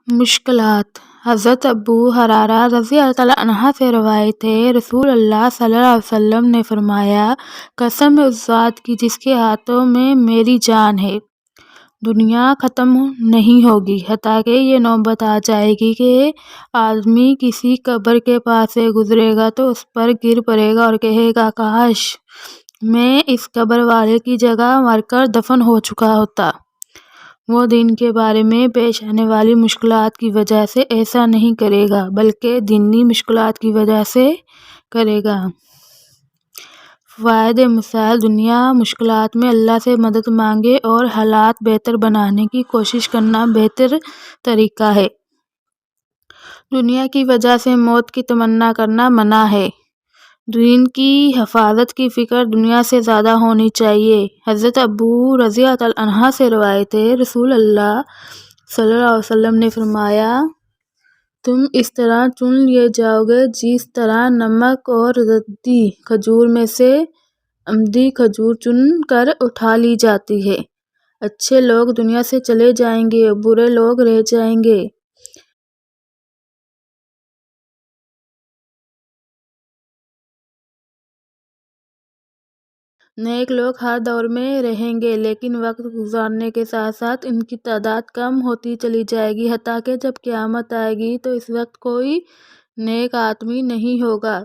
مشکلات۔ حضرت ابو ہریرہ رضی اللہ عنہ سے روایت ہے، رسول اللہ صلی اللہ علیہ وسلم نے فرمایا، قسم ہے اس ذات کی جس کے ہاتھوں میں میری جان ہے، دنیا ختم نہیں ہوگی حتیٰ کہ یہ نوبت آ جائے گی کہ آدمی کسی قبر کے پاس سے گزرے گا تو اس پر گر پڑے گا اور کہے گا، کاش میں اس قبر والے کی جگہ مر کر دفن ہو چکا ہوتا۔ وہ دین کے بارے میں پیش آنے والی مشکلات کی وجہ سے ایسا نہیں کرے گا بلکہ دینی مشکلات کی وجہ سے کرے گا۔ فوائد مسائل۔ دنیا مشکلات میں اللہ سے مدد مانگے اور حالات بہتر بنانے کی کوشش کرنا بہتر طریقہ ہے۔ دنیا کی وجہ سے موت کی تمنا کرنا منع ہے۔ دین کی حفاظت کی فکر دنیا سے زیادہ ہونی چاہیے۔ حضرت ابو رضی اللہ عنہ سے روایت ہے، رسول اللہ صلی اللہ علیہ وسلم نے فرمایا، تم اس طرح چن لیے جاؤ گے جس طرح نمک اور ردی کھجور میں سے عمدی کھجور چن کر اٹھا لی جاتی ہے۔ اچھے لوگ دنیا سے چلے جائیں گے اور برے لوگ رہ جائیں گے۔ نیک لوگ ہر دور میں رہیں گے لیکن وقت گزرنے کے ساتھ ساتھ ان کی تعداد کم ہوتی چلی جائے گی حتیٰ کہ جب قیامت آئے گی تو اس وقت کوئی نیک آدمی نہیں ہوگا۔